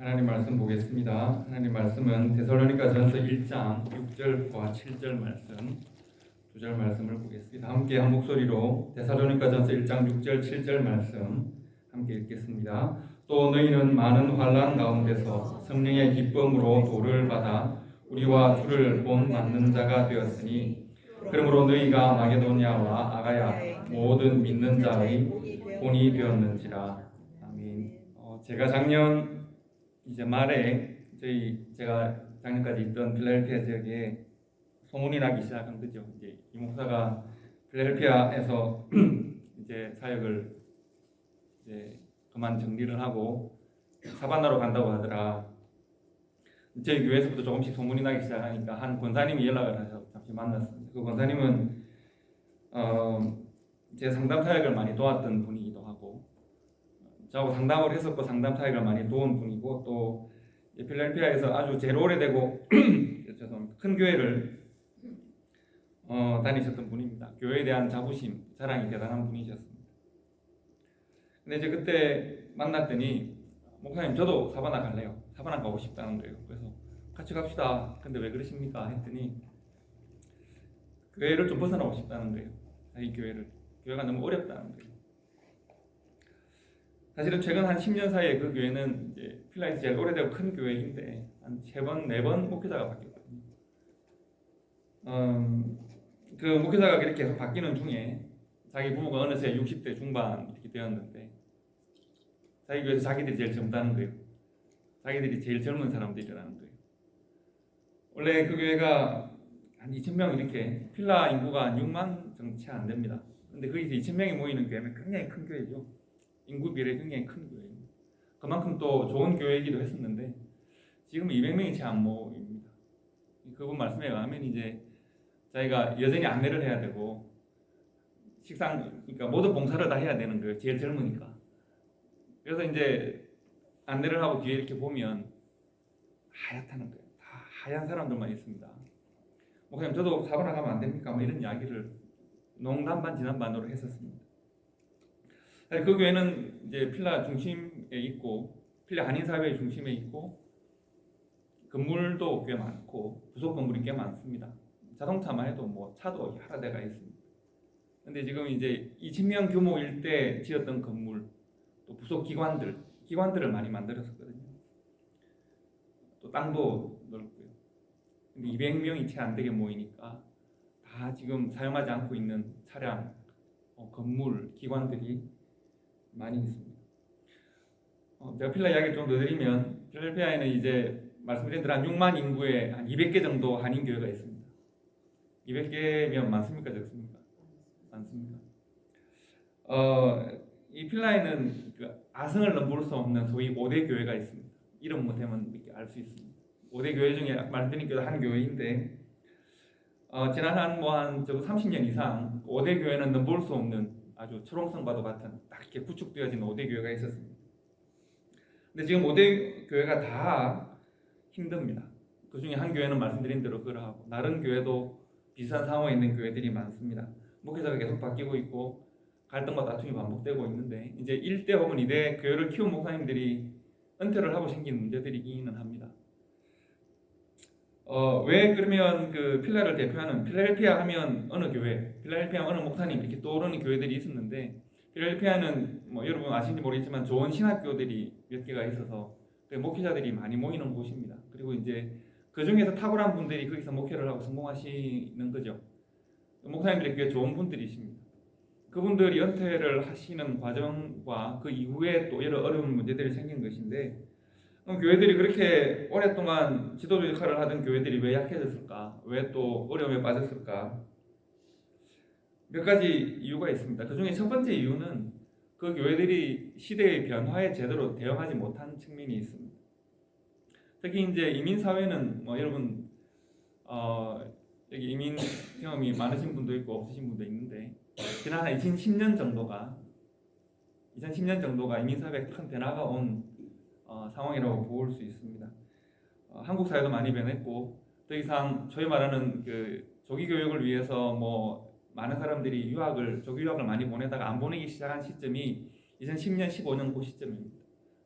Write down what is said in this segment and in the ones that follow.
하나님 말씀 보겠습니다. 하나님 말씀은 데살로니가전서 1장 6절과 7절 말씀, 2절 말씀을 보겠습니다. 함께 한 목소리로 데살로니가전서 1장 6절 7절 말씀 함께 읽겠습니다. 또 너희는 많은 환난 가운데서 성령의 기쁨으로 도를 받아 우리와 주를 본받는 자가 되었으니 그러므로 너희가 마게도냐와 아가야 모든 믿는 자의 본이 되었는지라. 아멘. 제가 작년 이제 말에 제가 작년까지 있던 필라델피아 지역에 소문이 나기 시작한 거죠. 이제 이 목사가 필라델피아에서 이제 사역을 이제 그만 정리를 하고 사바나로 간다고 하더라. 저희 교회에서부터 조금씩 소문이 나기 시작하니까 한 권사님이 연락을 해서 잠시 만났습니다. 그 권사님은 제 상담 사역을 많이 도왔던 분이기도 하고 저하고 상담을 했었고 상담 사역을 많이 도운 분이고 또 필라델피아에서 아주 제일 오래되고 큰 교회를 다니셨던 분입니다. 교회에 대한 자부심, 자랑이 대단한 분이셨습니다. 근데 이제 그때 만났더니 목사님 저도 사바나 갈래요. 사바나 가고 싶다는 거예요. 그래서 같이 갑시다. 근데 왜 그러십니까? 했더니 교회를 좀 벗어나고 싶다는 거예요. 자기 교회가 너무 어렵다는 거예요. 사실은 최근 한 10년 사이에 그 교회는 이제 필라에서 제일 오래되고 큰 교회인데 한 3번, 4번 목회자가 바뀌었거든요. 그 목회자가 이렇게 계속 바뀌는 중에 자기 부부가 어느새 60대 중반 이렇게 되었는데 자기 교회에서 자기들이 제일 젊다는 거예요. 자기들이 제일 젊은 사람들이라는 거예요. 원래 그 교회가 한 2,000명 이렇게 필라 인구가 6만 정도 채 안 됩니다. 근데 거기서 2,000명이 모이는 교회는 굉장히 큰 교회죠. 인구 비례 굉장히 큰 교회예요. 그만큼 또 좋은 교회이기도 했었는데 지금 200명이 채 안 모입니다. 그분 말씀에 의하면 이제 자기가 여전히 안내를 해야 되고 그러니까 모든 봉사를 다 해야 되는 거예요. 제일 젊으니까. 그래서 이제 안내를 하고 뒤에 이렇게 보면 하얗다는 거예요. 다 하얀 사람들만 있습니다. 목사님 저도 사바나 가면 안 됩니까? 뭐 이런 이야기를 농담 반 진담 반으로 했었습니다. 그 교회는 이제 필라 중심에 있고 필라 한인 사회의 중심에 있고 건물도 꽤 많고 부속 건물이 꽤 많습니다. 자동차만 해도 뭐 차도 여러 대가 있습니다. 근데 지금 이제 2,000명 규모일 때 지었던 건물 또 부속 기관들을 많이 만들었었거든요. 또 땅도 넓고요. 근데 200명이 채 안 되게 모이니까 다 지금 사용하지 않고 있는 차량, 건물, 기관들이 많이 있습니다. 제가 필라 이야기를 좀 더 드리면 필라델피아에는 이제 말씀드린 대로 한 6만 인구에 한 200개 정도 한인 교회가 있습니다. 200개면 많습니까? 적습니까? 많습니다. 이 필라에는 그 아성을 넘볼 수 없는 소위 5대 교회가 있습니다. 이름 못하면 이렇게 알 수 있습니다. 5대 교회 중에 말씀드린 교회도 한 교회인데 지난 한 30년 이상 5대 교회는 넘볼 수 없는 아주 초롱성과도 같은 딱 이렇게 구축되어진 5대 교회가 있었습니다. 근데 지금 5대 교회가 다 힘듭니다. 그 중에 한 교회는 말씀드린 대로 그러하고 다른 교회도 비슷한 상황에 있는 교회들이 많습니다. 목회자가 계속 바뀌고 있고 갈등과 다툼이 반복되고 있는데 이제 1대 혹은 2대 교회를 키운 목사님들이 은퇴를 하고 생긴 문제들이기는 합니다. 왜 그러면 그 필라를 대표하는 필라델피아 하면 어느 교회, 필라델피아 어느 목사님 이렇게 떠오르는 교회들이 있었는데 필라델피아는 뭐 여러분 아시는지 모르겠지만 좋은 신학교들이 몇 개가 있어서 목회자들이 많이 모이는 곳입니다. 그리고 이제 그 중에서 탁월한 분들이 거기서 목회를 하고 성공하시는 거죠. 목사님들이 꽤 좋은 분들이십니다. 그분들이 은퇴를 하시는 과정과 그 이후에 또 여러 어려운 문제들이 생긴 것인데 교회들이 그렇게 오랫동안 지도자 역할을 하던 교회들이 왜 약해졌을까? 왜 또 어려움에 빠졌을까? 몇 가지 이유가 있습니다. 그 중에 첫 번째 이유는 그 교회들이 시대의 변화에 제대로 대응하지 못한 측면이 있습니다. 특히 이제 이민 사회는 뭐 여러분 여기 이민 경험이 많으신 분도 있고 없으신 분도 있는데 지난 2010년 정도가 이민 사회에 큰 변화가 온 상황이라고 볼 수 있습니다. 한국 사회도 많이 변했고 더 이상 소위 말하는 그 조기 교육을 위해서 뭐 많은 사람들이 조기 유학을 많이 보내다가 안 보내기 시작한 시점이 2010년, 15년 그 시점입니다.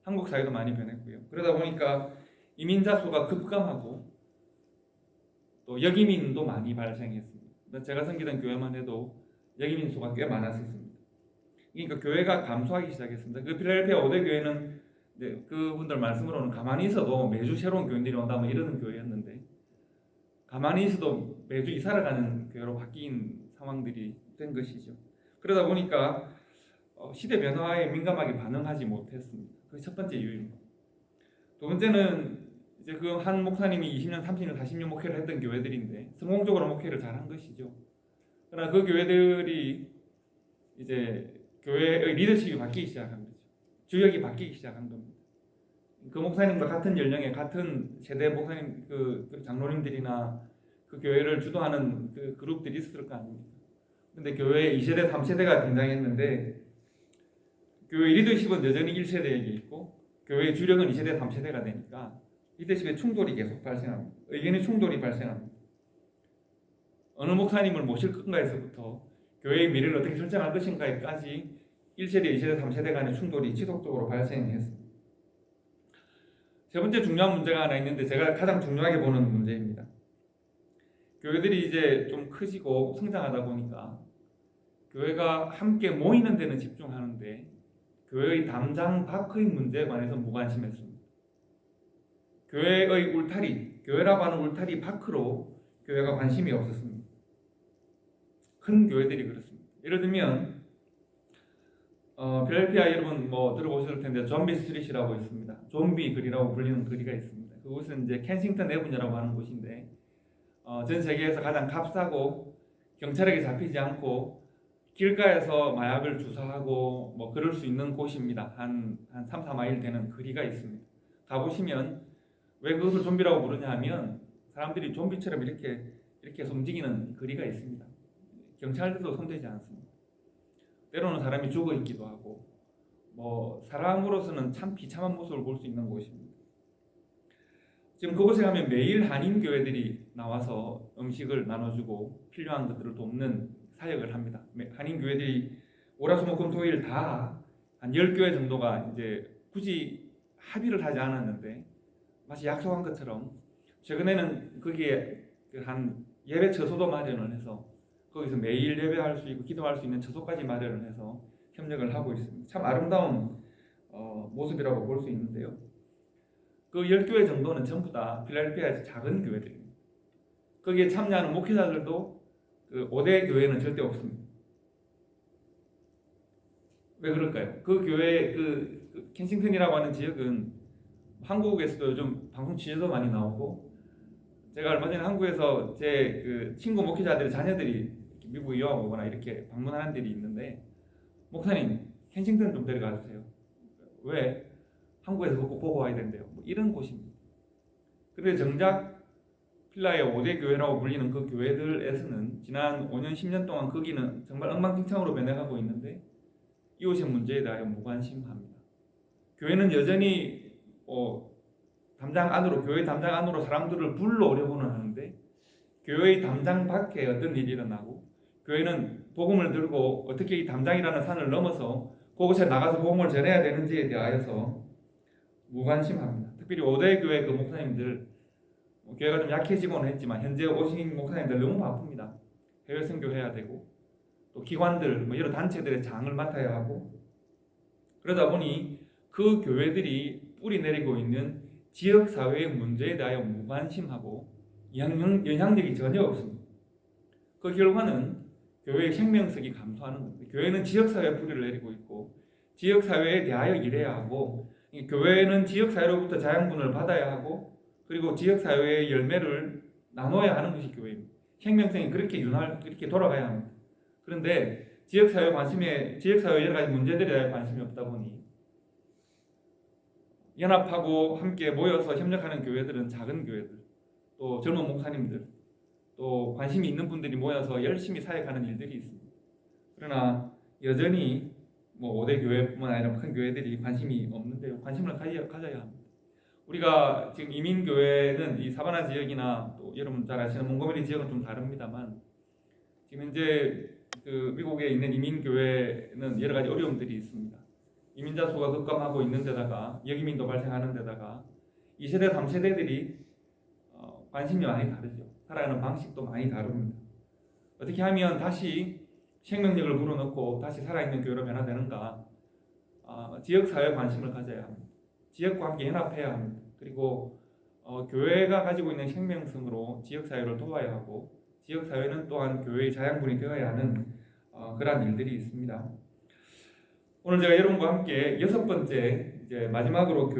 한국 사회도 많이 변했고요. 그러다 보니까 이민자 수가 급감하고 또 여기민도 많이 발생했습니다. 제가 섬기던 교회만 해도 여기민 수가 꽤 많았었습니다. 그러니까 교회가 감소하기 시작했습니다. 그 필라델피아 5대 교회는 그분들 말씀으로는 가만히 있어도 매주 새로운 교인들이 온다 뭐 이러는 교회였는데 가만히 있어도 매주 이사를 가는 교회로 바뀐 상황들이 된 것이죠. 그러다 보니까 시대 변화에 민감하게 반응하지 못했습니다. 그게 첫 번째 이유입니다. 두 번째는 이제 그 한 목사님이 20년, 30년, 40년 목회를 했던 교회들인데 성공적으로 목회를 잘한 것이죠. 그러나 그 교회들이 이제 교회의 리더십이 바뀌기 시작한 거죠. 주역이 바뀌기 시작한 겁니다. 그 목사님과 같은 연령의 같은 세대 목사님 그 장로님들이나 그 교회를 주도하는 그 그룹들이 있을 거 아닙니까? 근데 교회 2세대, 3세대가 등장했는데 교회 리더십은 여전히 1세대에게 있고 교회 주력은 2세대, 3세대가 되니까 리더십의 충돌이 계속 발생합니다. 의견의 충돌이 발생합니다. 어느 목사님을 모실 건가에서부터 교회의 미래를 어떻게 설정할 것인가에까지 1세대, 2세대, 3세대 간의 충돌이 지속적으로 발생했습니다. 세 번째 중요한 문제가 하나 있는데 제가 가장 중요하게 보는 문제입니다. 교회들이 이제 좀 커지고 성장하다 보니까 교회가 함께 모이는 데는 집중하는데 교회의 담장 밖의 문제에 관해서 무관심했습니다. 교회의 울타리, 교회라고 하는 울타리 밖으로 교회가 관심이 없었습니다. 큰 교회들이 그렇습니다. 예를 들면 필라델피아 여러분 뭐 들어보셨을 텐데 좀비 스트릿이라고 있습니다. 좀비 거리라고 불리는 거리가 있습니다. 그곳은 이제 켄싱턴 에버뉴라고 하는 곳인데 전 세계에서 가장 값싸고 경찰에게 잡히지 않고 길가에서 마약을 주사하고 뭐 그럴 수 있는 곳입니다. 한 3, 4마일 되는 거리가 있습니다. 가보시면 왜 그것을 좀비라고 부르냐 하면 사람들이 좀비처럼 이렇게 해서 움직이는 거리가 있습니다. 경찰들도 손대지 않습니다. 때로는 사람이 죽어 있기도 하고 뭐 사람으로서는 참 비참한 모습을 볼 수 있는 곳입니다. 지금 그곳에 가면 매일 한인 교회들이 나와서 음식을 나눠주고 필요한 것들을 돕는 사역을 합니다. 한인 교회들이 월화수목금토일 다 한 10교회 정도가 이제 굳이 합의를 하지 않았는데 마치 약속한 것처럼 최근에는 거기에 한 예배 처소도 마련을 해서 거기서 매일 예배할 수 있고 기도할 수 있는 처소까지 마련을 해서 협력을 하고 있습니다. 참 아름다운 모습이라고 볼 수 있는데요. 그 10교회 정도는 전부 다 필라델피아에서 작은 교회들입니다. 거기에 참여하는 목회자들도 그 5대 교회는 절대 없습니다. 왜 그럴까요? 그 교회 그 켄싱턴이라고 하는 지역은 한국에서도 요즘 방송 취재도 많이 나오고 제가 얼마 전에 한국에서 제 그 친구 목회자들의 자녀들이 미국에 유학 오거나 이렇게 방문하는 데이 있는데 목사님 켄싱턴 좀 데려가 주세요. 왜? 한국에서 꼭 보고 와야 된대요. 뭐 이런 곳입니다. 그런데 정작 필라의 5대 교회라고 불리는 그 교회들에서는 지난 5년, 10년 동안 거기는 정말 엉망진창으로 변해가고 있는데 이웃의 문제에 대하여 무관심합니다. 교회는 여전히 담장 안으로, 교회 담장 안으로 사람들을 불러오려고는 하는데 교회의 담장 밖에 어떤 일이 일어나고 교회는 복음을 들고 어떻게 이 담장이라는 산을 넘어서 그곳에 나가서 복음을 전해야 되는지에 대하여서 무관심합니다. 특별히 5대 교회 그 목사님들 교회가 좀 약해지고는 했지만 현재 오신 목사님들 너무 바쁩니다. 해외 선교해야 되고 또 기관들 뭐 여러 단체들의 장을 맡아야 하고 그러다 보니 그 교회들이 뿌리 내리고 있는 지역 사회의 문제에 대하여 무관심하고 영향력이 전혀 없습니다. 그 결과는 교회의 생명성이 감소하는 겁니다. 교회는 지역 사회에 뿌리를 내리고 있고 지역 사회에 대하여 일해야 하고 교회는 지역 사회로부터 자양분을 받아야 하고 그리고 지역 사회의 열매를 나눠야 하는 것이 교회입니다. 생명성이 그렇게 돌아가야 합니다. 그런데 지역 사회 여러 가지 문제들에 대해 관심이 없다 보니 연합하고 함께 모여서 협력하는 교회들은 작은 교회들, 또 젊은 목사님들, 또 관심이 있는 분들이 모여서 열심히 사역하는 일들이 있습니다. 그러나 여전히 뭐 5대 교회뿐만 아니라 큰 교회들이 관심이 없는데요. 관심을 가져야 합니다. 우리가 지금 이민교회는 이 사바나 지역이나 또 여러분 잘 아시는 몽고메리 지역은 좀 다릅니다만 지금 현재 그 미국에 있는 이민교회는 여러 가지 어려움들이 있습니다. 이민자 수가 급감하고 있는 데다가 역이민도 발생하는 데다가 2세대, 3세대들이 관심이 많이 다르죠. 살아가는 방식도 많이 다릅니다. 어떻게 하면 다시 생명력을 불어넣고 다시 살아있는 교회로 변화되는가? 지역사회에 관심을 가져야 합니다. 지역과 함께 연합해야 합니다. 그리고 교회가 가지고 있는 생명성으로 지역사회를 도와야 하고 지역사회는 또한 교회의 자양분이 되어야 하는 그러한 일들이 있습니다. 오늘 제가 여러분과 함께 6번째 이제 마지막으로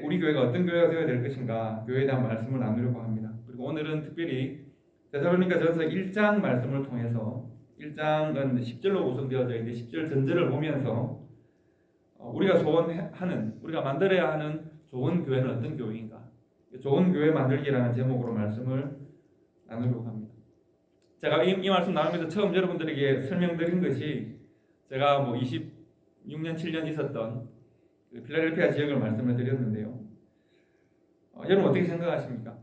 우리 교회가 어떤 교회가 되어야 될 것인가 교회에 대한 말씀을 나누려고 합니다. 그리고 오늘은 특별히 데살로니가전서 1장 말씀을 통해서 1장은 10절로 구성되어져 있는데 10절 전절을 보면서 우리가 소원하는 우리가 만들어야 하는 좋은 교회는 어떤 교회인가? 좋은 교회 만들기라는 제목으로 말씀을 나누려고 합니다. 제가 이 말씀 나누면서 처음 여러분들에게 설명드린 것이 제가 26년, 7년 있었던 필라델피아 지역을 말씀을 드렸는데요. 여러분 어떻게 생각하십니까?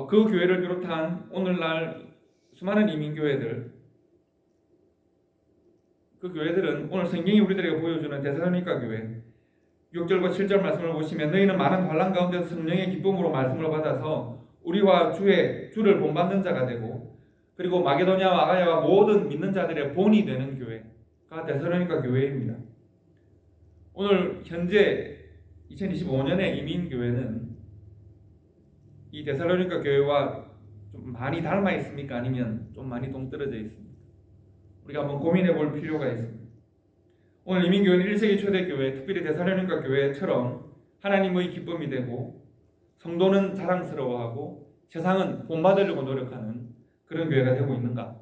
그 교회를 비롯한 오늘날 수많은 이민교회들, 그 교회들은 오늘 성경이 우리들에게 보여주는 데살로니가 교회 6절과 7절 말씀을 보시면 너희는 많은 환난 가운데서 성령의 기쁨으로 말씀을 받아서 우리와 주를 본받는 자가 되고 그리고 마게도냐와 아가야와 모든 믿는 자들의 본이 되는 교회가 데살로니가 교회입니다. 오늘 현재 2025년의 이민교회는 이 데살로니가 교회와 좀 많이 닮아 있습니까? 아니면 좀 많이 동떨어져 있습니까? 우리가 한번 고민해 볼 필요가 있습니다. 오늘 이민교회는 1세기 초대교회, 특별히 데살로니가 교회처럼 하나님의 기쁨이 되고 성도는 자랑스러워하고 세상은 본받으려고 노력하는 그런 교회가 되고 있는가?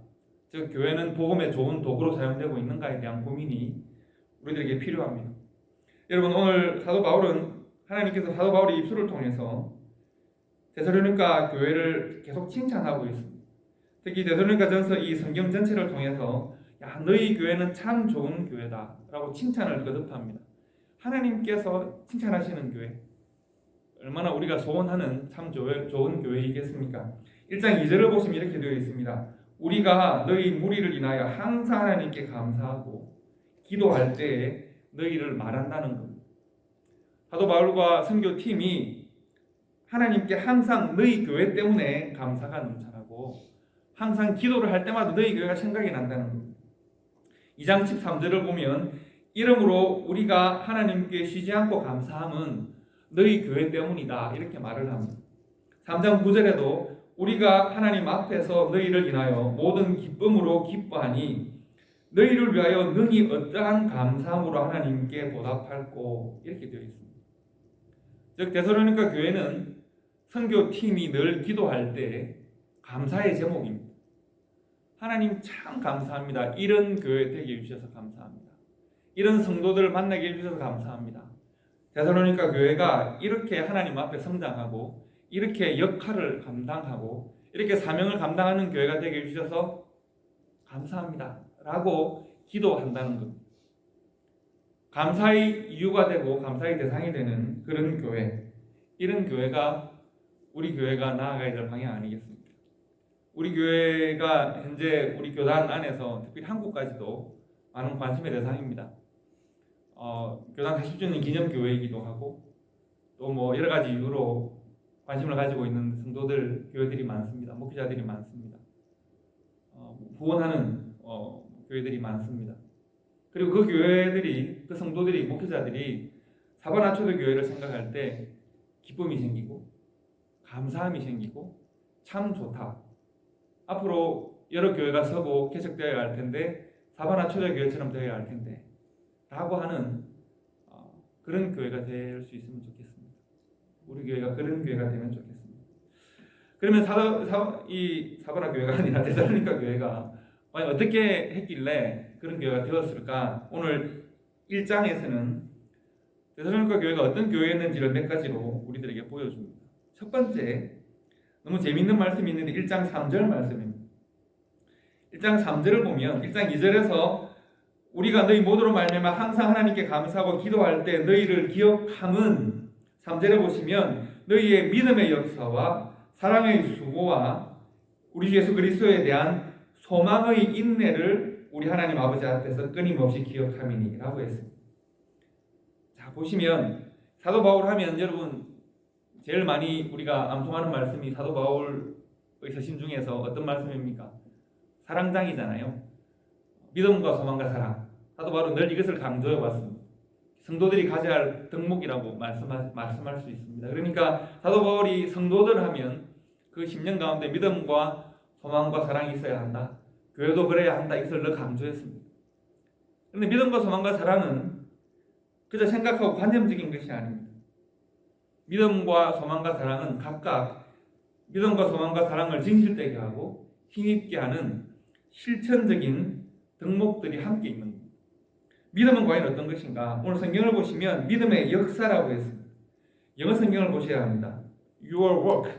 즉 교회는 복음의 좋은 도구로 사용되고 있는가에 대한 고민이 우리들에게 필요합니다. 여러분 오늘 사도 바울은 하나님께서 사도 바울의 입술을 통해서 데살로니가 교회를 계속 칭찬하고 있습니다. 특히 데살로니가전서 이 성경 전체를 통해서 너희 교회는 참 좋은 교회다 라고 칭찬을 거듭합니다. 하나님께서 칭찬하시는 교회 얼마나 우리가 소원하는 참 좋은 교회이겠습니까? 1장 2절을 보시면 이렇게 되어 있습니다. 우리가 너희 무리를 인하여 항상 하나님께 감사하고 기도할 때에 너희를 말한다는 겁니다. 사도 바울과 선교팀이 하나님께 항상 너희 교회 때문에 감사가 넘쳐나고 항상 기도를 할 때마다 너희 교회가 생각이 난다는 겁니다. 2장 13절을 보면 이러므로 우리가 하나님께 쉬지 않고 감사함은 너희 교회 때문이다 이렇게 말을 합니다. 3장 9절에도 우리가 하나님 앞에서 너희를 인하여 모든 기쁨으로 기뻐하니 너희를 위하여 능히 어떠한 감사함으로 하나님께 보답할꼬 이렇게 되어 있습니다. 즉 데살로니가 교회는 선교팀이 늘 기도할 때 감사의 제목입니다. 하나님 참 감사합니다. 이런 교회 되게 해주셔서 감사합니다. 이런 성도들을 만나게 해주셔서 감사합니다. 데살로니가 교회가 이렇게 하나님 앞에 성장하고 이렇게 역할을 감당하고 이렇게 사명을 감당하는 교회가 되게 해주셔서 감사합니다 라고 기도한다는 겁니다. 감사의 이유가 되고 감사의 대상이 되는 그런 교회, 이런 교회가 우리 교회가 나아가야 될 방향 아니겠습니까? 우리 교회가 현재 우리 교단 안에서 특히 한국까지도 많은 관심의 대상입니다. 교단 40주년 기념교회이기도 하고 또 여러 가지 이유로 관심을 가지고 있는 성도들, 교회들이 많습니다. 목회자들이 많습니다. 후원하는 교회들이 많습니다. 그리고 그 교회들이, 그 성도들이, 목회자들이 사바나 초대교회를 생각할 때 기쁨이 생기고 감사함이 생기고 참 좋다. 앞으로 여러 교회가 서고 개척되어야 할 텐데 사바나 초대교회처럼 되어야 할 텐데 라고 하는 그런 교회가 될 수 있으면 좋겠습니다. 우리 교회가 그런 교회가 되면 좋겠습니다. 그러면 이 사바나 교회가 아니라 데살로니가 교회가 어떻게 했길래 그런 교회가 되었을까? 오늘 1장에서는 데살로니가 교회가 어떤 교회였는지를 몇 가지로 우리들에게 보여줍니다. 첫 번째, 너무 재미있는 말씀이 있는데 1장 3절 말씀입니다. 1장 3절을 보면 1장 2절에서 우리가 너희 모두로 말미암아 항상 하나님께 감사하고 기도할 때 너희를 기억함은 3절에 보시면 너희의 믿음의 역사와 사랑의 수고와 우리 주 예수 그리스도에 대한 소망의 인내를 우리 하나님 아버지 앞에서 끊임없이 기억함이니 라고 했습니다. 자, 보시면 사도 바울 하면 여러분 제일 많이 우리가 암송하는 말씀이 사도 바울의 서신 중에서 어떤 말씀입니까? 사랑장이잖아요. 믿음과 소망과 사랑. 사도 바울은 늘 이것을 강조해 왔습니다. 성도들이 가져야 할 덕목이라고 말씀할 수 있습니다. 그러니까 사도 바울이 성도들 하면 그 10년 가운데 믿음과 소망과 사랑이 있어야 한다. 교회도 그래야 한다. 이것을 늘 강조했습니다. 그런데 믿음과 소망과 사랑은 그저 생각하고 관념적인 것이 아닙니다. 믿음과 소망과 사랑은 각각 믿음과 소망과 사랑을 진실되게 하고 힘있게 하는 실천적인 덕목들이 함께 있는 겁니다. 믿음은 과연 어떤 것인가? 오늘 성경을 보시면 믿음의 역사라고 했습니다. 영어 성경을 보셔야 합니다. Your work,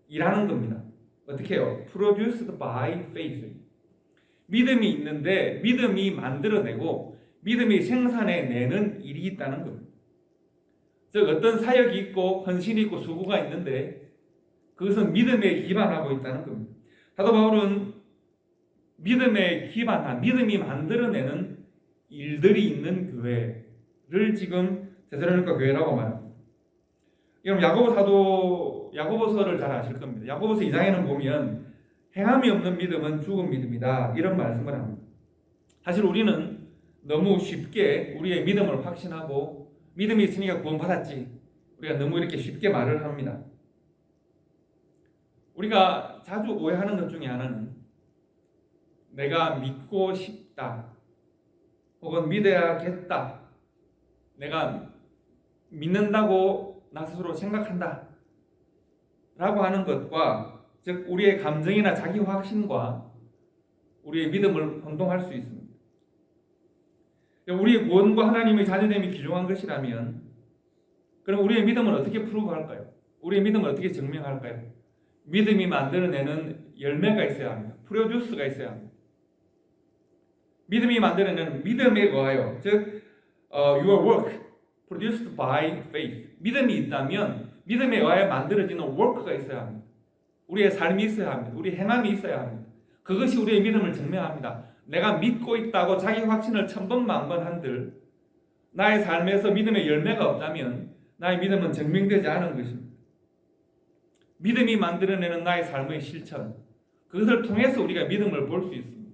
일하는 겁니다. 어떻게 해요? Produced by faith. 믿음이 있는데 믿음이 만들어내고 믿음이 생산해내는 일이 있다는 겁니다. 즉 어떤 사역이 있고 헌신이 있고 수고가 있는데 그것은 믿음에 기반하고 있다는 겁니다. 사도 바울은 믿음에 기반한 믿음이 만들어내는 일들이 있는 교회를 지금 데살로니가 교회라고 말합니다. 여러분 야고보서를 잘 아실 겁니다. 야고보서 2장에는 보면 행함이 없는 믿음은 죽은 믿음이다 이런 말씀을 합니다. 사실 우리는 너무 쉽게 우리의 믿음을 확신하고 믿음이 있으니까 구원받았지 우리가 너무 이렇게 쉽게 말을 합니다. 우리가 자주 오해하는 것 중에 하나는 내가 믿고 싶다 혹은 믿어야겠다 내가 믿는다고 나 스스로 생각한다 라고 하는 것과 즉 우리의 감정이나 자기 확신과 우리의 믿음을 혼동할 수 있습니다. 우리의 구원과 하나님의 자녀됨이 귀중한 것이라면 그럼 우리의 믿음을 어떻게 프루브할까요? 우리의 믿음을 어떻게 증명할까요? 믿음이 만들어내는 열매가 있어야 합니다. 프로듀스가 있어야 합니다. 믿음이 만들어내는 믿음에 의하여 즉 your work produced by faith 믿음이 있다면 믿음에 의하여 만들어지는 work가 있어야 합니다. 우리의 삶이 있어야 합니다. 우리의 행함이 있어야 합니다. 그것이 우리의 믿음을 증명합니다. 내가 믿고 있다고 자기 확신을 천번만번 한들 나의 삶에서 믿음의 열매가 없다면 나의 믿음은 증명되지 않은 것입니다. 믿음이 만들어내는 나의 삶의 실천 그것을 통해서 우리가 믿음을 볼 수 있습니다.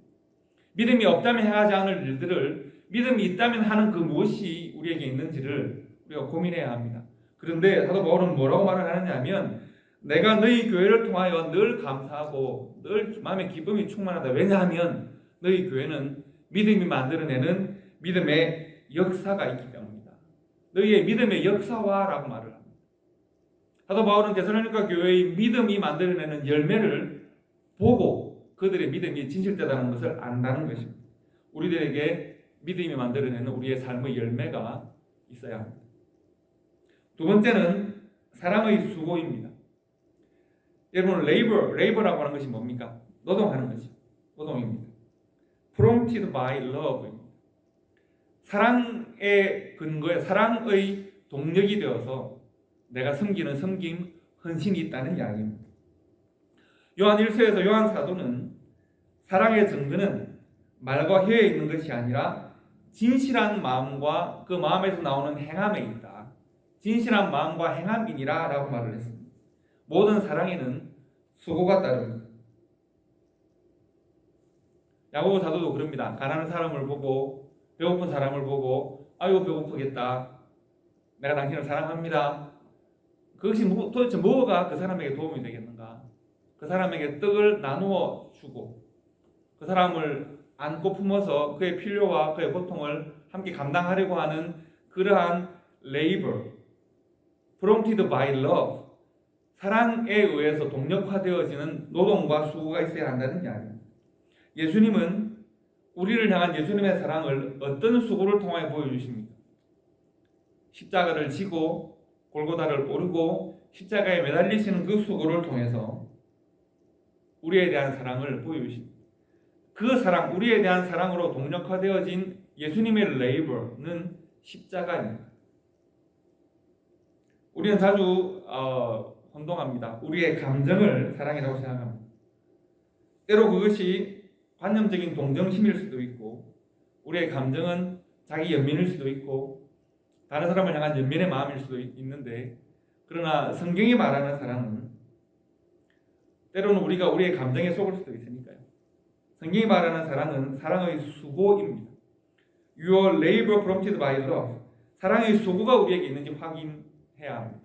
믿음이 없다면 행하지 않을 일들을 믿음이 있다면 하는 그 무엇이 우리에게 있는지를 우리가 고민해야 합니다. 그런데 사도 바울은 뭐라고 말을 하느냐 하면 내가 너희 교회를 통하여 늘 감사하고 늘 마음에 기쁨이 충만하다. 왜냐하면 너희 교회는 믿음이 만들어내는 믿음의 역사가 있기 때문이다. 너희의 믿음의 역사화라고 말을 합니다. 사도 바울은 데살로니가 교회의 믿음이 만들어내는 열매를 보고 그들의 믿음이 진실되다는 것을 안다는 것입니다. 우리들에게 믿음이 만들어내는 우리의 삶의 열매가 있어야 합니다. 두 번째는 사랑의 수고입니다. 여러분 레이버라고 하는 것이 뭡니까? 노동하는 것이 노동입니다. Prompted by love입니다. 사랑의 근거에 사랑의 동력이 되어서 내가 섬기는 섬김, 헌신이 있다는 이야기입니다. 요한 1서에서 요한 사도는 사랑의 증거는 말과 혀에 있는 것이 아니라 진실한 마음과 그 마음에서 나오는 행함에 있다. 진실한 마음과 행함이니라 라고 말을 했습니다. 모든 사랑에는 수고가 따릅니다. 야고보 사도도 그럽니다. 가난한 사람을 보고 배고픈 사람을 보고 아이고 배고프겠다. 내가 당신을 사랑합니다. 그것이 도대체 뭐가 그 사람에게 도움이 되겠는가? 그 사람에게 떡을 나누어 주고 그 사람을 안고 품어서 그의 필요와 그의 고통을 함께 감당하려고 하는 그러한 labor, prompted by love, 사랑에 의해서 동력화되어지는 노동과 수고가 있어야 한다는 이야기입니다. 예수님은 우리를 향한 예수님의 사랑을 어떤 수고를 통하여 보여주십니까? 십자가를 지고 골고다를 오르고 십자가에 매달리시는 그 수고를 통해서 우리에 대한 사랑을 보여주십니다. 그 사랑, 우리에 대한 사랑으로 동력화되어진 예수님의 레이버는 십자가입니다. 우리는 자주 혼동합니다. 우리의 감정을 사랑이라고 생각합니다. 때로 그것이 관념적인 동정심일 수도 있고 우리의 감정은 자기 연민일 수도 있고 다른 사람을 향한 연민의 마음일 수도 있는데, 그러나 성경이 말하는 사랑은 때로는 우리가 우리의 감정에 속을 수도 있으니까요. 성경이 말하는 사랑은 사랑의 수고입니다. Your labor prompted by love. 사랑의 수고가 우리에게 있는지 확인해야 합니다.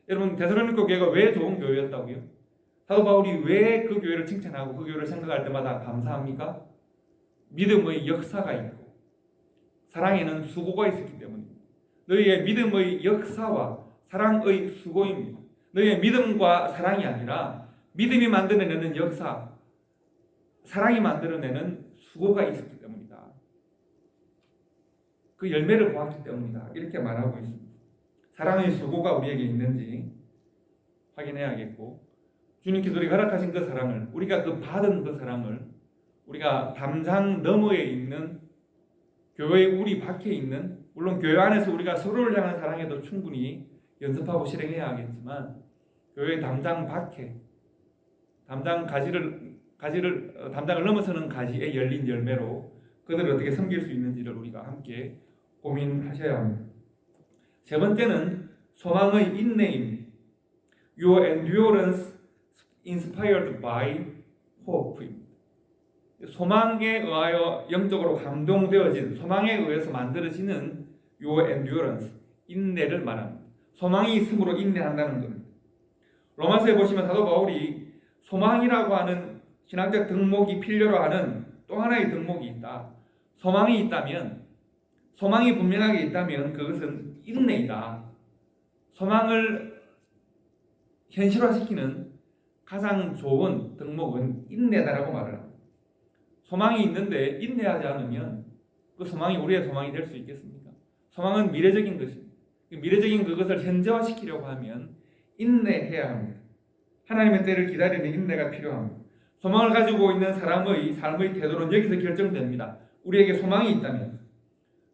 여러분, 데살로니가 교회가 왜 좋은 교회였다고요? 사도 바울이 왜 그 교회를 칭찬하고 그 교회를 생각할 때마다 감사합니까? 믿음의 역사가 있고 사랑에는 수고가 있었기 때문입니다. 너희의 믿음의 역사와 사랑의 수고입니다. 너희의 믿음과 사랑이 아니라 믿음이 만들어내는 역사, 사랑이 만들어내는 수고가 있었기 때문이다. 그 열매를 보았기 때문이다. 이렇게 말하고 있습니다. 사랑의 수고가 우리에게 있는지 확인해야겠고, 주님께서 우리가 허락하신 그 사랑을, 우리가 그 받은 그 사랑을 우리가 담장 너머에 있는 교회 우리 밖에 있는, 물론 교회 안에서 우리가 서로를 향한 사랑에도 충분히 연습하고 실행해야 하겠지만, 교회 담장 밖에 담장 담장을 넘어서는 가지에 열린 열매로 그들을 어떻게 섬길 수 있는지를 우리가 함께 고민하셔야 합니다. 세 번째는 소망의 인내입니다. Your endurance inspired by hope입니다. 소망에 의하여 영적으로 감동되어진, 소망에 의해서 만들어지는 Your endurance, 인내를 말합니다. 소망이 있으므로 인내한다는 겁니다. 로마서에 보시면 사도 바울이 소망이라고 하는 신앙적 덕목이 필요로 하는 또 하나의 덕목이 있다. 소망이 있다면, 소망이 분명하게 있다면 그것은 인내이다. 소망을 현실화시키는 가장 좋은 덕목은 인내다라고 말을 합니다. 소망이 있는데 인내하지 않으면 그 소망이 우리의 소망이 될 수 있겠습니까? 소망은 미래적인 것입니다. 미래적인 그것을 현재화시키려고 하면 인내해야 합니다. 하나님의 때를 기다리는 인내가 필요합니다. 소망을 가지고 있는 사람의 삶의 태도는 여기서 결정됩니다. 우리에게 소망이 있다면,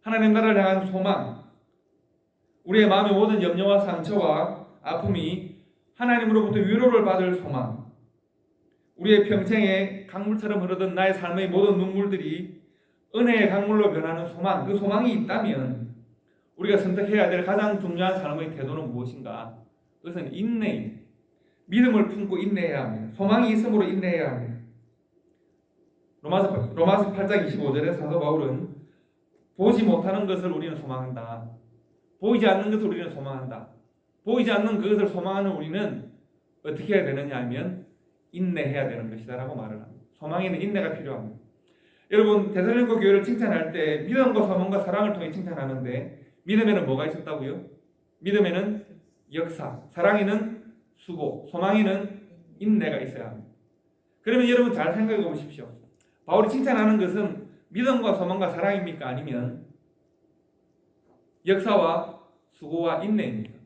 하나님 나라를 향한 소망, 우리의 마음의 모든 염려와 상처와 아픔이 하나님으로부터 위로를 받을 소망, 우리의 평생에 강물처럼 흐르던 나의 삶의 모든 눈물들이 은혜의 강물로 변하는 소망, 그 소망이 있다면 우리가 선택해야 될 가장 중요한 삶의 태도는 무엇인가? 그것은 인내입니다. 믿음을 품고 인내해야 합니다. 소망이 있으므로 인내해야 합니다. 로마서 8장 25절에 사도 바울은 보지 못하는 것을 우리는 소망한다. 보이지 않는 것을 우리는 소망한다. 보이지 않는 그것을 소망하는 우리는 어떻게 해야 되느냐 하면 인내해야 되는 것이다 라고 말을 합니다. 소망에는 인내가 필요합니다. 여러분, 데살로니가 교회를 칭찬할 때 믿음과 소망과 사랑을 통해 칭찬하는데, 믿음에는 뭐가 있었다고요? 믿음에는 역사, 사랑에는 수고, 소망에는 인내가 있어야 합니다. 그러면 여러분 잘 생각해 보십시오. 바울이 칭찬하는 것은 믿음과 소망과 사랑입니까? 아니면 역사와 수고와 인내입니까?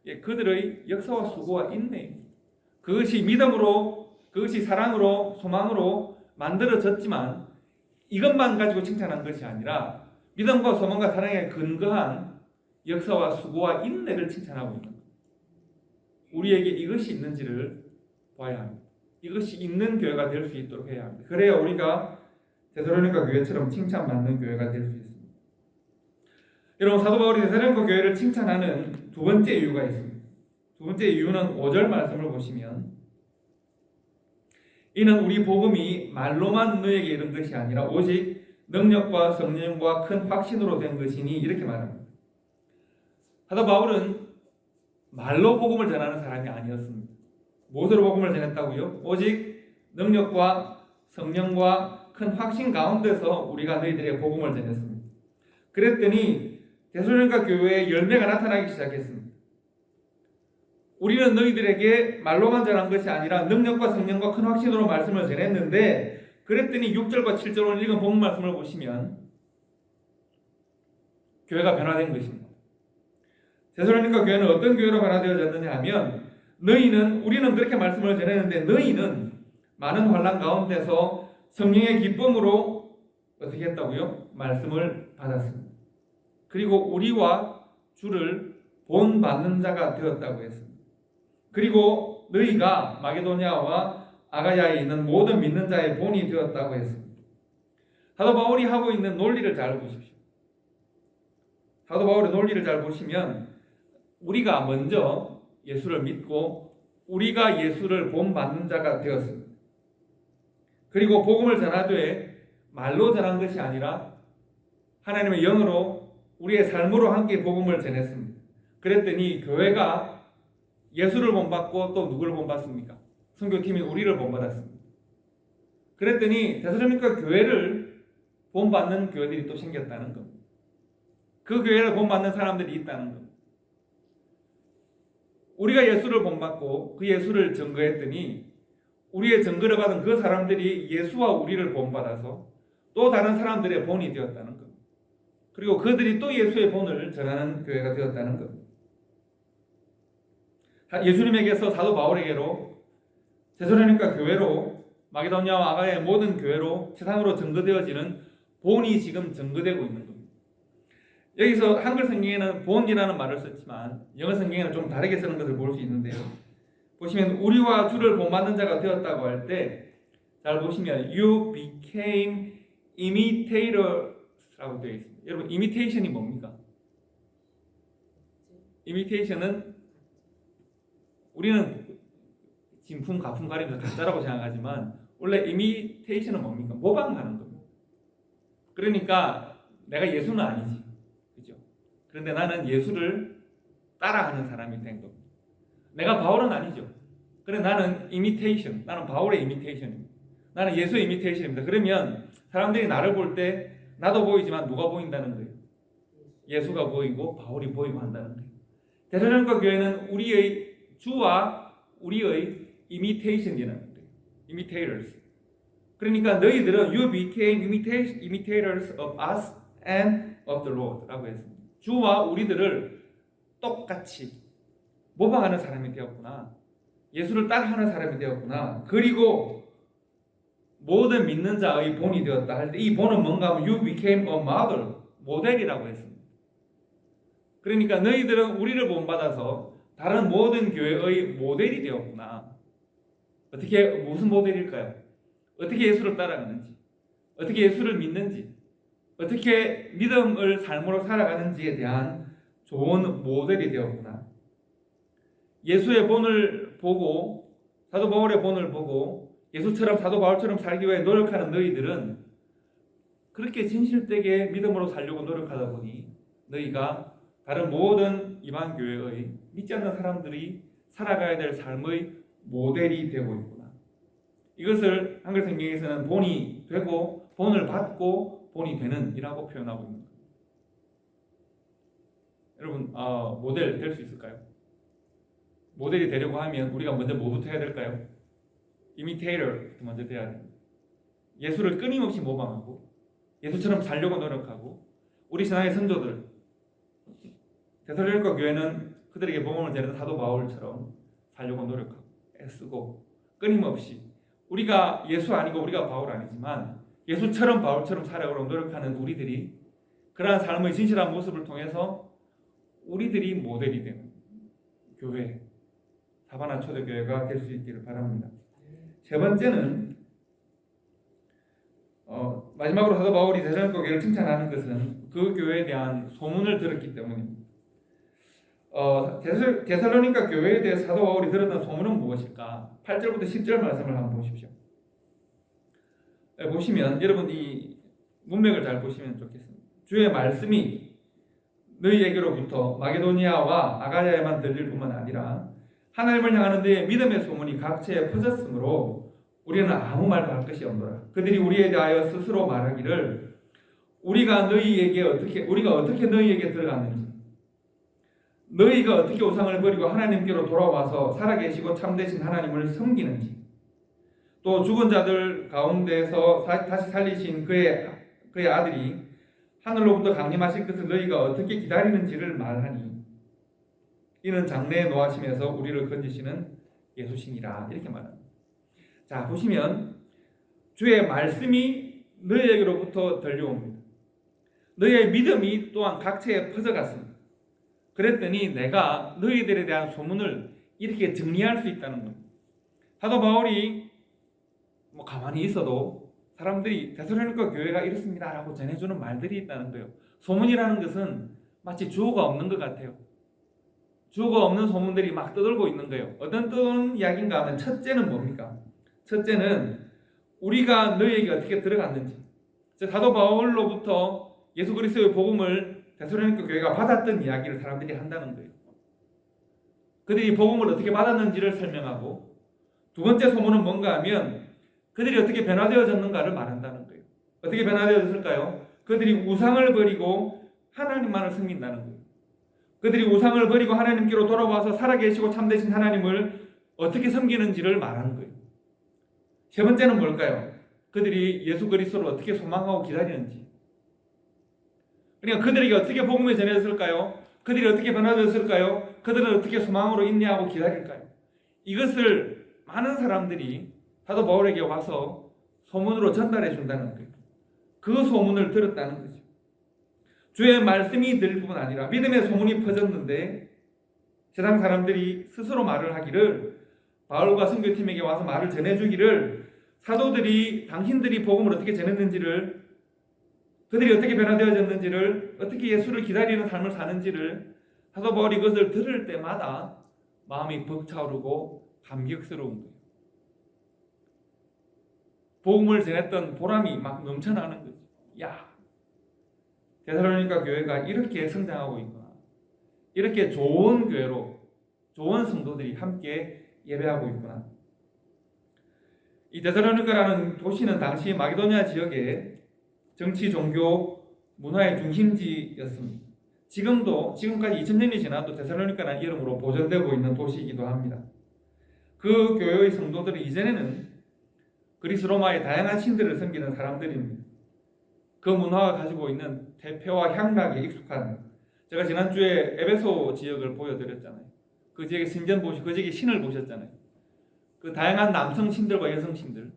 예, 그들의 역사와 수고와 인내입니다. 그것이 믿음으로, 그것이 사랑으로, 소망으로 만들어졌지만 이것만 가지고 칭찬한 것이 아니라 믿음과 소망과 사랑에 근거한 역사와 수고와 인내를 칭찬하고 있는 겁니다. 우리에게 이것이 있는지를 봐야 합니다. 이것이 있는 교회가 될 수 있도록 해야 합니다. 그래야 우리가 데살로니가 교회처럼 칭찬받는 교회가 될 수 있습니다. 여러분, 사도 바울이 데살로니가 교회를 칭찬하는 두 번째 이유가 있습니다. 두 번째 이유는 5절 말씀을 보시면, 이는 우리 복음이 말로만 너에게 이른 것이 아니라 오직 능력과 성령과 큰 확신으로 된 것이니, 이렇게 말합니다. 사도 바울은 말로 복음을 전하는 사람이 아니었습니다. 무엇으로 복음을 전했다고요? 오직 능력과 성령과 큰 확신 가운데서 우리가 너희들에게 복음을 전했습니다. 그랬더니 데살로니가 교회에 열매가 나타나기 시작했습니다. 우리는 너희들에게 말로만 전한 것이 아니라 능력과 성령과 큰 확신으로 말씀을 전했는데, 그랬더니 6절과 7절을 읽은 본문 말씀을 보시면 교회가 변화된 것입니다. 데살로니가 교회는 어떤 교회로 변화되어졌느냐 하면, 우리는 그렇게 말씀을 전했는데 너희는 많은 환난 가운데서 성령의 기쁨으로 어떻게 했다고요? 말씀을 받았습니다. 그리고 우리와 주를 본받는 자가 되었다고 했습니다. 그리고 너희가 마게도냐와 아가야에 있는 모든 믿는 자의 본이 되었다고 했습니다. 사도 바울이 하고 있는 논리를 잘 보십시오. 사도 바울의 논리를 잘 보시면 우리가 먼저 예수를 믿고 우리가 예수를 본받는 자가 되었습니다. 그리고 복음을 전하되 말로 전한 것이 아니라 하나님의 영으로 우리의 삶으로 함께 복음을 전했습니다. 그랬더니 교회가 예수를 본받고 또 누구를 본받습니까? 선교팀이 우리를 본받았습니다. 그랬더니 데살로니가 교회를 본받는 교회들이 또 생겼다는 겁니다. 그 교회를 본받는 사람들이 있다는 겁니다. 우리가 예수를 본받고 그 예수를 증거했더니 우리의 증거를 받은 그 사람들이 예수와 우리를 본받아서 또 다른 사람들의 본이 되었다는 겁니다. 그리고 그들이 또 예수의 본을 전하는 교회가 되었다는 겁니다. 예수님에게서 사도 바울에게로 데살로니가 교회로 마게도냐와 아가야의 모든 교회로 세상으로 증거되어지는 본이 지금 증거되고 있는 겁니다. 여기서 한글 성경에는 본이라는 말을 썼지만 영어 성경에는 좀 다르게 쓰는 것을 볼 수 있는데요. 보시면 우리와 주를 본받는 자가 되었다고 할 때 잘 보시면 you became imitator라고 되어 있습니다. 여러분 imitation이 뭡니까? imitation은 우리는 진품, 가품 가리면서 가짜라고 생각하지만 원래 imitation은 뭡니까? 모방하는 겁니다. 그러니까 내가 예수는 아니지, 그죠? 그런데 나는 예수를 따라하는 사람이 된 겁니다. 내가 바울은 아니죠. 그래 나는 imitation, 나는 바울의 imitation입니다. 나는 예수의 imitation입니다. 그러면 사람들이 나를 볼 때 나도 보이지만 누가 보인다는 거예요? 예수가 보이고 바울이 보이고 한다는 거예요. 데살로니가 교회는 우리의 주와 우리의 imitation이라는 거예요. imitators. 그러니까 너희들은 you became imitators of us and of the Lord 라고 했습니다. 주와 우리들을 똑같이 모방하는 사람이 되었구나. 예수를 따라하는 사람이 되었구나. 그리고 모든 믿는 자의 본이 되었다 할 때 이 본은 뭔가 하면 you became a model, 모델이라고 했습니다. 그러니까 너희들은 우리를 본받아서 다른 모든 교회의 모델이 되었구나. 어떻게 무슨 모델일까요? 어떻게 예수를 따라가는지, 어떻게 예수를 믿는지, 어떻게 믿음을 삶으로 살아가는지에 대한 좋은 모델이 되었구나. 예수의 본을 보고 사도 바울의 본을 보고 예수처럼 사도 바울처럼 살기 위해 노력하는 너희들은 그렇게 진실되게 믿음으로 살려고 노력하다 보니 너희가 다른 모든 이방 교회의 믿지 않는 사람들이 살아가야 될 삶의 모델이 되고 있구나. 이것을 한글 성경에서는 본이 되고 본을 받고 본이 되는 이라고 표현하고 있는 겁니다. 여러분 모델 될 수 있을까요? 모델이 되려고 하면 우리가 먼저 뭐부터 해야 될까요? imitator부터 먼저 돼야 됩니다. 예수를 끊임없이 모방하고 예수처럼 살려고 노력하고 우리 신앙의 선조들 데살로니가 교회는 그들에게 복음을 전하는 사도 바울처럼 살려고 노력하고 애쓰고 끊임없이 우리가 예수 아니고 우리가 바울 아니지만 예수처럼 바울처럼 살아가려고 노력하는 우리들이 그러한 삶의 진실한 모습을 통해서 우리들이 모델이 되는 교회 사바나 초대교회가 될 수 있기를 바랍니다. 세 번째는 마지막으로 사도 바울이 데살로니가 교회를 칭찬하는 것은 그 교회에 대한 소문을 들었기 때문입니다. 데살로니가 교회에 대해 사도 바울이 들었던 소문은 무엇일까? 8절부터 10절 말씀을 한번 보십시오. 보시면 여러분 이 문맥을 잘 보시면 좋겠습니다. 주의 말씀이 너희에게로부터 마게도니아와 아가야에만 들릴 뿐만 아니라 하나님을 향하는 너희의 믿음의 소문이 각처에 퍼졌으므로 우리는 아무 말도 할 것이 없노라. 그들이 우리에 대하여 스스로 말하기를 우리가 어떻게 너희에게 들어갔는지 너희가 어떻게 우상을 버리고 하나님께로 돌아와서 살아계시고 참되신 하나님을 섬기는지 또 죽은 자들 가운데서 다시 살리신 그의 아들이 하늘로부터 강림하실 것을 너희가 어떻게 기다리는지를 말하니 이는 장래에 노하심에서 우리를 건지시는 예수시니라 이렇게 말합니다. 자 보시면 주의 말씀이 너희에게로부터 들려옵니다. 너희의 믿음이 또한 각처에 퍼져갔습니다. 그랬더니 내가 너희들에 대한 소문을 이렇게 정리할 수 있다는 겁니다. 사도 바울이 가만히 있어도 사람들이 데살로니가 교회가 이렇습니다라고 전해주는 말들이 있다는 거예요. 소문이라는 것은 마치 주어가 없는 것 같아요. 주어가 없는 소문들이 막 떠돌고 있는 거예요. 어떤 떠도는 이야기인가 하면 첫째는 뭡니까? 첫째는 우리가 너희에게 어떻게 들어갔는지, 즉 사도 바울로부터 예수 그리스도의 복음을 데살로니가 교회가 받았던 이야기를 사람들이 한다는 거예요. 그들이 복음을 어떻게 받았는지를 설명하고, 두 번째 소문은 뭔가 하면 그들이 어떻게 변화되어졌는가를 말한다는 거예요. 어떻게 변화되어졌을까요? 그들이 우상을 버리고 하나님만을 섬긴다는 거예요. 그들이 우상을 버리고 하나님께로 돌아와서 살아계시고 참되신 하나님을 어떻게 섬기는지를 말하는 거예요. 세 번째는 뭘까요? 그들이 예수 그리스도를 어떻게 소망하고 기다리는지. 그러니까 그들에게 어떻게 복음이 전해졌을까요? 그들이 어떻게 변화되었을까요? 그들은 어떻게 소망으로 인내하고 기다릴까요? 이것을 많은 사람들이 사도 바울에게 와서 소문으로 전달해 준다는 거예요. 그 소문을 들었다는 거죠. 주의 말씀이 들릴 뿐 아니라 믿음의 소문이 퍼졌는데 세상 사람들이 스스로 말을 하기를, 바울과 선교팀에게 와서 말을 전해주기를, 사도들이 당신들이 복음을 어떻게 전했는지를, 그들이 어떻게 변화되어졌는지를, 어떻게 예수를 기다리는 삶을 사는지를 사도 바울이 그것을 들을 때마다 마음이 벅차오르고 감격스러운 거예요. 복음을 전했던 보람이 막 넘쳐나는 거죠. 야, 데살로니가 교회가 이렇게 성장하고 있구나. 이렇게 좋은 교회로 좋은 성도들이 함께 예배하고 있구나. 이 데살로니가라는 도시는 당시 마게도니아 지역의 정치, 종교, 문화의 중심지였습니다. 지금까지 2000년이 지나도 데살로니가라는 이름으로 보존되고 있는 도시이기도 합니다. 그 교회의 성도들은 이전에는 그리스 로마의 다양한 신들을 섬기는 사람들입니다. 그 문화가 가지고 있는 대표와 향락에 익숙한, 제가 지난주에 에베소 지역을 보여드렸잖아요. 그 지역의 신전 보시고 그 지역의 신을 보셨잖아요. 그 다양한 남성 신들과 여성 신들,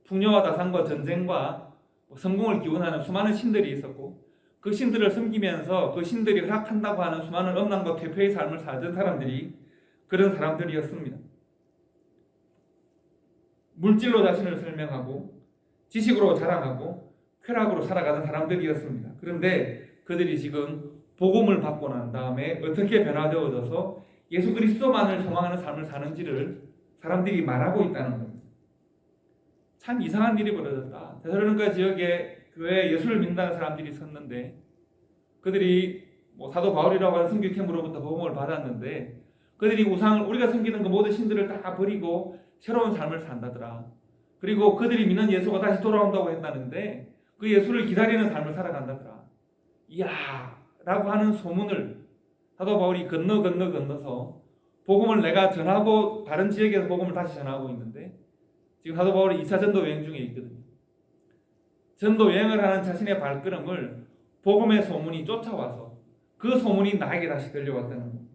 풍요와 다산과 전쟁과 성공을 기원하는 수많은 신들이 있었고, 그 신들을 섬기면서 그 신들이 허락한다고 하는 수많은 음란과 퇴폐의 삶을 살던 사람들이 그런 사람들이었습니다. 물질로 자신을 설명하고 지식으로 자랑하고 쾌락으로 살아가는 사람들이었습니다. 그런데 그들이 지금 복음을 받고 난 다음에 어떻게 변화되어져서 예수 그리스도만을 소망하는 삶을 사는지를 사람들이 말하고 있다는 겁니다. 참 이상한 일이 벌어졌다. 데살로니가 지역에 교회에 예수를 믿는다는 사람들이 있었는데, 그들이 사도 바울이라고 하는 선교팀으로부터 복음을 받았는데, 그들이 우상을, 우리가 섬기는 그 모든 신들을 다 버리고 새로운 삶을 산다더라. 그리고 그들이 믿는 예수가 다시 돌아온다고 했다는데 그 예수를 기다리는 삶을 살아간다더라. 이야, 라고 하는 소문을 사도 바울이 건너서 복음을 내가 전하고 다른 지역에서 복음을 다시 전하고 있는데, 지금 사도 바울이 2차 전도 여행 중에 있거든요. 전도 여행을 하는 자신의 발걸음을 복음의 소문이 쫓아와서 그 소문이 나에게 다시 들려왔다는 겁니다.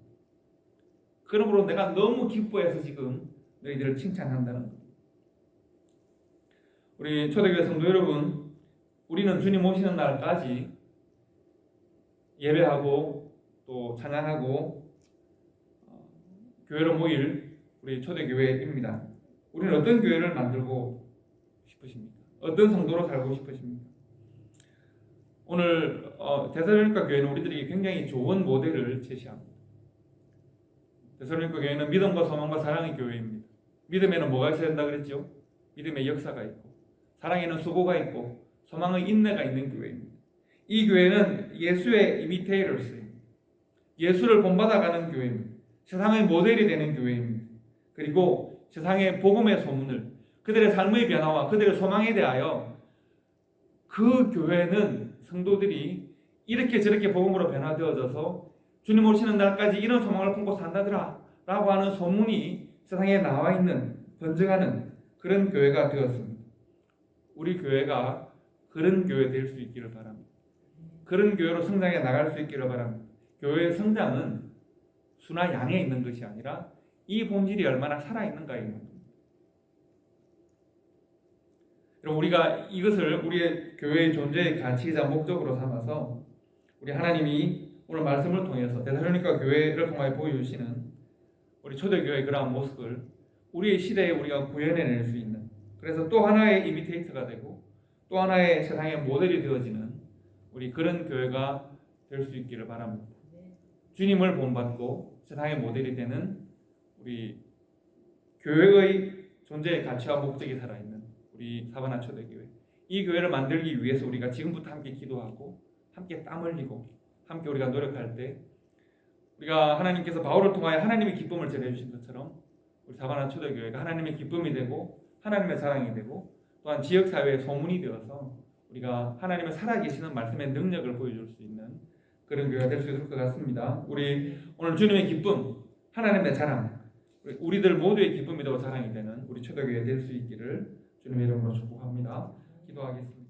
그러므로 내가 너무 기뻐해서 지금 너희들을 칭찬한다는 겁니다. 우리 초대교회 성도 여러분, 우리는 주님 오시는 날까지 예배하고 또 찬양하고 교회로 모일 우리 초대교회입니다. 우리는 어떤 교회를 만들고 싶으십니까? 어떤 성도로 살고 싶으십니까? 오늘 데살로니가 교회는 우리들에게 굉장히 좋은 모델을 제시합니다. 데살로니가 교회는 믿음과 소망과 사랑의 교회입니다. 믿음에는 뭐가 있어야 된다 그랬죠? 믿음의 역사가 있고, 사랑에는 수고가 있고, 소망의 인내가 있는 교회입니다. 이 교회는 예수의 이미테이터스입니다. 예수를 본받아가는 교회입니다. 세상의 모델이 되는 교회입니다. 그리고 세상의 복음의 소문을, 그들의 삶의 변화와 그들의 소망에 대하여 그 교회는 성도들이 이렇게 저렇게 복음으로 변화되어져서 주님 오시는 날까지 이런 소망을 품고 산다더라 라고 하는 소문이 세상에 나와 있는, 번져가는 그런 교회가 되었습니다. 우리 교회가 그런 교회 될 수 있기를 바랍니다. 그런 교회로 성장해 나갈 수 있기를 바랍니다. 교회의 성장은 수나 양에 있는 것이 아니라 이 본질이 얼마나 살아있는가에 있는 겁니다. 우리가 이것을 우리의 교회의 존재의 가치이자 목적으로 삼아서 우리 하나님이 오늘 말씀을 통해서 데살로니가 교회를 통하여 보여주시는 우리 초대교회의 그러한 모습을 우리의 시대에 우리가 구현해낼 수 있는, 그래서 또 하나의 이미테이터가 되고 또 하나의 세상의 모델이 되어지는 우리 그런 교회가 될 수 있기를 바랍니다. 주님을 본받고 세상의 모델이 되는 우리 교회의 존재의 가치와 목적이 살아있는 우리 사바나 초대교회, 이 교회를 만들기 위해서 우리가 지금부터 함께 기도하고 함께 땀 흘리고 함께 우리가 노력할 때 우리가 하나님께서 바울을 통하여 하나님의 기쁨을 전해주신 것처럼 우리 사바나 초대교회가 하나님의 기쁨이 되고 하나님의 사랑이 되고 또한 지역사회의 소문이 되어서 우리가 하나님의 살아계시는 말씀의 능력을 보여줄 수 있는 그런 교회가 될 수 있을 것 같습니다. 우리 오늘 주님의 기쁨, 하나님의 자랑, 우리들 모두의 기쁨이 되고 자랑이 되는 우리 초대교회 될 수 있기를 주님의 이름으로 축복합니다. 기도하겠습니다.